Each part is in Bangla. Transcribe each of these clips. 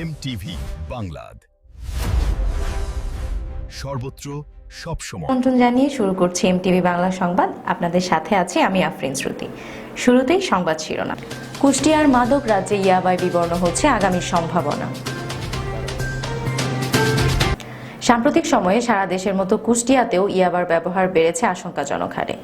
এমটিভি বাংলাদ সর্বত্র সবসময়। আমন্ত্রণ জানিয়ে শুরু করছি এমটিভি বাংলা সংবাদ। আপনাদের সাথে আছি আমি আফরিন শ্রুতি। শুরুতেই সংবাদ শিরোনাম। কুষ্টিয়ার মাদক রাজ্যে ইয়াবায় বিবর্ণ হচ্ছে আগামী সম্ভাবনা। সাম্প্রতিক সময়ে সারা দেশের মতো কুষ্টিয়াতেও ইয়াবার ব্যবহার বেড়েছে আশঙ্কাজনক হারে।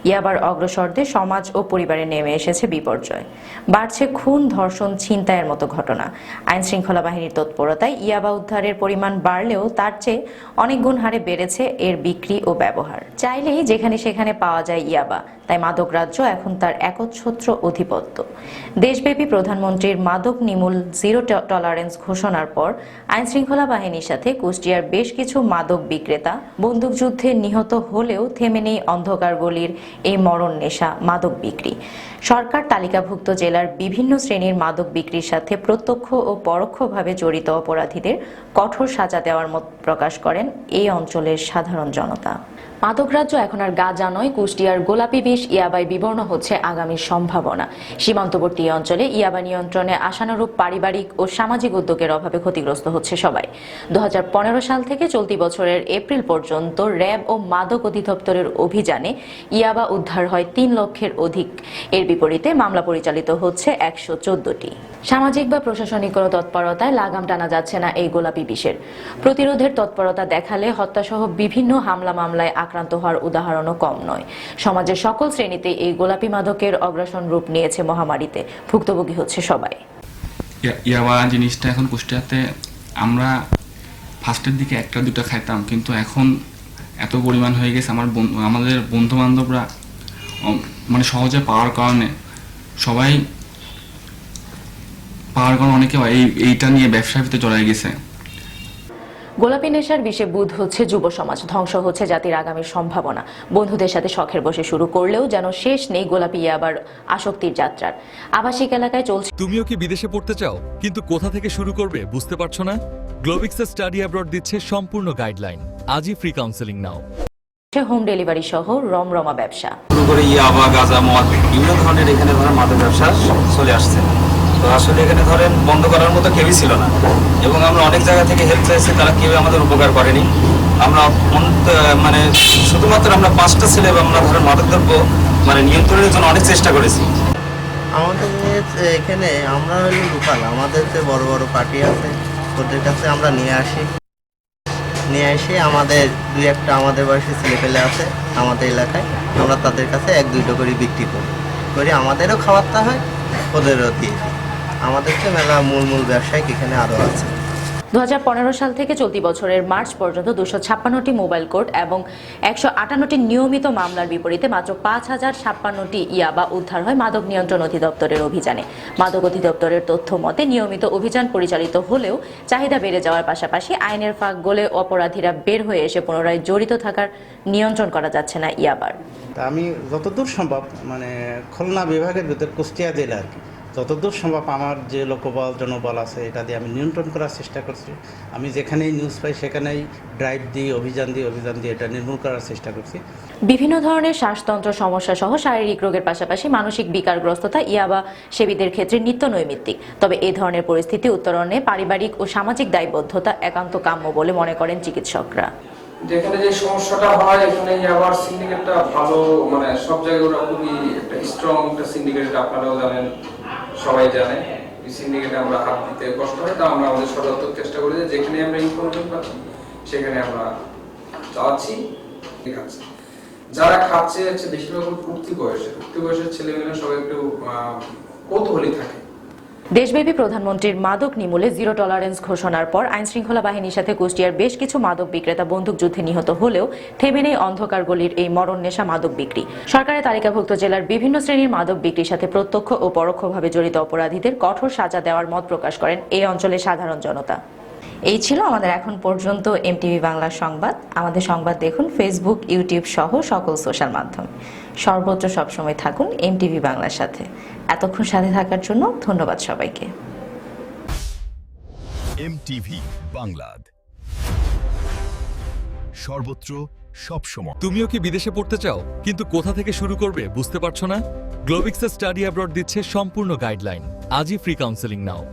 ইয়াবার অগ্রসরদের সমাজ ও পরিবারে নেমে এসেছে বিপর্যয়। বাড়ছে খুন, ধর্ষণ, ছিনতাইয়ের মতো ঘটনা। আইন শৃঙ্খলা বাহিনীর তৎপরতায় ইয়াবা উদ্ধারের পরিমাণ বাড়লেও তার চেয়ে অনেক গুণ হারে বেড়েছে এর বিক্রি ও ব্যবহার। চাইলেই যেখানে সেখানে পাওয়া যায় ইয়াবা, তাই মাদক রাজ্য এখন তার একচ্ছত্র অধিপত্য। দেশব্যাপী প্রধানমন্ত্রীর মাদক নির্মূল জিরো টলারেন্স ঘোষণার পর আইন শৃঙ্খলা বাহিনীর সাথে কুষ্টিয়ার বেশ কিছু মাদক বিক্রেতা বন্দুকযুদ্ধে নিহত হলেও থেমে নেই অন্ধকার গলির এই মরণ নেশা মাদক বিক্রি। সরকার তালিকাভুক্ত জেলার বিভিন্ন শ্রেণীর মাদক বিক্রির সাথে প্রত্যক্ষ ও পরোক্ষভাবে জড়িত অপরাধীদের কঠোর সাজা দেওয়ার মত প্রকাশ করেন এই অঞ্চলের সাধারণ জনতা। মাদক রাজ্য এখন আর গাঁজা নয়, কুষ্টিয়ার গোলাপি বিষ ইয়াবায় বিবর্ণ হচ্ছে আগামী সম্ভাবনা। সীমান্তবর্তী অঞ্চলে ইয়াবা নিয়ন্ত্রণে আশানুরূপ পারিবারিক ও সামাজিক উদ্যোগের অভাবে ক্ষতিগ্রস্ত হচ্ছে সবাই। 2015 সাল থেকে চলতি বছরের এপ্রিল পর্যন্ত র্যাব ও মাদক অধিদপ্তরের অভিযানে ইয়াবা উদ্ধার হয় 3 লক্ষের অধিক। এর বিপরীতে মামলা পরিচালিত হচ্ছে 114টি। সামাজিক বা প্রশাসনিক কোনো তৎপরতায় লাগাম টানা যাচ্ছে না এই গোলাপি বিষের। প্রতিরোধের তৎপরতা দেখালে হত্যাসহ বিভিন্ন হামলা মামলায় আক্রান্ত হওয়ার উদাহরণও কম নয়। সমাজের সকল শ্রেণীতে এই গোলাপি মাদকের অগ্রাসন রূপ নিয়েছে মহামারীতে। ভুক্তভোগী হচ্ছে সবাই। ইয়াবা জিনিসটা এখন কুষ্টিয়াতে আমরা ফার্স্টের দিকে একটা দুটো খাইতাম, কিন্তু এখন এত পরিমাণ হয়ে গেছে। আমাদের বন্ধু বান্ধবরা মানে সহজে পাওয়ার কারণে অনেকে এইটা নিয়ে ব্যবসার ভিতরে জড়াই গেছে। গোলাপি নেশার বিষে বুধ হচ্ছে যুব সমাজ, ধ্বংস হচ্ছে জাতির আগামী সম্ভাবনা। বন্ধুদের সাথে শখের বসে শুরু করলেও যেন শেষ নেই গোলাপি ইয়াবার আসক্তির যাত্রার। আবাসিক এলাকায় চলছে। তুমিও কি বিদেশে পড়তে চাও কিন্তু কোথা থেকে শুরু করবে বুঝতে পারছো না? গ্লোবিক্সের স্টাডি অ্যাব্রড দিচ্ছে সম্পূর্ণ গাইডলাইন। আজই ফ্রি কাউন্সেলিং নাও। হোম ডেলিভারি সহ রমরমা ব্যবসা শুরু করে ইয়াবা, গাঁজা, মদ বিভিন্ন ধরনের এখানে ধরেন মাদক ব্যবসা চলে আসছে। তো আসলে এখানে ধরেন বন্ধ করার মতো কেউই ছিল না, এবং আমরা অনেক জায়গা থেকে হেল্প চাইছি, তারা কেউ আমাদের উপকার করেনি। আমরা মানে শুধুমাত্র আমরা 5টা ছেলে আমরা ধরেন মাদকদ্রব্য মানে নিয়ন্ত্রণের জন্য অনেক চেষ্টা করেছি। আমাদের এখানে আমরা হলো লোকাল, আমাদের যে বড় বড় পার্টি আছে ওদের কাছে আমরা নিয়ে এসে আমাদের 2-1টা আমাদের বয়সী ছেলেপেলে আছে আমাদের এলাকায়, আমরা তাদের কাছে 1-2টো করে বিক্রি করি আমাদেরও খাওয়াতে হয়, ওদেরও দিয়ে দিই। আমাদের তো মেলা মূল ব্যবসায়িক এখানে আরও আছে। 2015 সাল থেকে চলতি বছরের মার্চ পর্যন্ত 256টি মোবাইল কোর্ট এবং 158টি নিয়মিত মামলার বিপরীতে মাত্র 5056টি ইয়াবা উদ্ধার হয় মাদক নিয়ন্ত্রণ অধিদপ্তরের অভিযানে। মাদক অধিদপ্তরের তথ্য মতে নিয়মিত অভিযান পরিচালিত হলেও চাহিদা বেড়ে যাওয়ার পাশাপাশি আইনের ফাঁক গলে অপরাধীরা বের হয়ে এসে পুনরায় জড়িত থাকার নিয়ন্ত্রণ করা যাচ্ছে না ইয়াবার। আমি যতদূর সম্ভব মানে খুলনা বিভাগের ভিতর কুষ্টিয়া জেলা আর কি, যতদূর সম্ভব আমার যে লোকবল জনবল আছে এটা দিয়ে আমি নিয়ন্ত্রণ করার চেষ্টা করছি। আমি যেখানেই নিউজ পাই সেখানেই ড্রাইভ দিই, অভিযান দিয়ে এটা নির্মূল করার চেষ্টা করছি। বিভিন্ন ধরনের শ্বাসতন্ত্র সমস্যা সহ শারীরিক রোগের পাশাপাশি মানসিক বিকারগ্রস্ততা ইয়াবা সেবীদের ক্ষেত্রে নিত্য নৈমিত্তিক। তবে এই ধরনের পরিস্থিতি উত্তরণে পারিবারিক ও সামাজিক দায়বদ্ধতা একান্ত কাম্য বলে মনে করেন চিকিৎসকরা। যেখানে যে সমস্যাটা হয় এখানে ইয়াবার সিন্ডিকেটটা ভালো, মানে সব জায়গায় ওরা খুবই একটা স্ট্রং একটা সিন্ডিকেট, আপনারাও জানেন, সবাই জানে। এই সিন্ডিকেটে আমরা হাত দিতে কষ্ট হয়, তা আমরা আমাদের সর্বাত্মক চেষ্টা করি যে যেখানে আমরা ইনফরমেশন পাচ্ছি সেখানে আমরা চালাচ্ছি। ঠিক আছে, যারা খাচ্ছে হচ্ছে বেশিরভাগ উঠতি বয়সের ছেলেমেয়েরা সবাই একটু কৌতূহলী থাকে। দেশব্যাপী প্রধানমন্ত্রীর মাদক নির্মূলে জিরো টলারেন্স ঘোষণার পর আইন শৃঙ্খলা বাহিনীর সাথে কুষ্টিয়ার বেশ কিছু মাদক বিক্রেতা বন্দুকযুদ্ধে নিহত হলেও থেমে নেই অন্ধকার গলির এই মরণ নেশা মাদক বিক্রি। সরকারের তালিকাভুক্ত জেলার বিভিন্ন শ্রেণীর মাদক বিক্রির সাথে প্রত্যক্ষ ও পরোক্ষভাবে জড়িত অপরাধীদের কঠোর সাজা দেওয়ার মত প্রকাশ করেন এই অঞ্চলের সাধারণ জনতা। এই ছিল আমাদের এখন পর্যন্ত এমটিভি বাংলা সংবাদ। আমাদের সংবাদ দেখুন ফেসবুক, ইউটিউব সহ সকল সোশ্যাল মাধ্যমে। সর্বত্র সবসময় থাকুন এমটিভি বাংলার সাথে। এতক্ষণ সাথে থাকার জন্য ধন্যবাদ সবাইকে। এমটিভি বাংলাদ সর্বত্র সবসময়। তুমিও কি বিদেশে পড়তে চাও কিন্তু কোথা থেকে শুরু করবে বুঝতে পারছো না? গ্লোবিক্সের স্টাডি অ্যাব্রড দিচ্ছে সম্পূর্ণ গাইডলাইন। আজই ফ্রি কাউন্সেলিং নাও।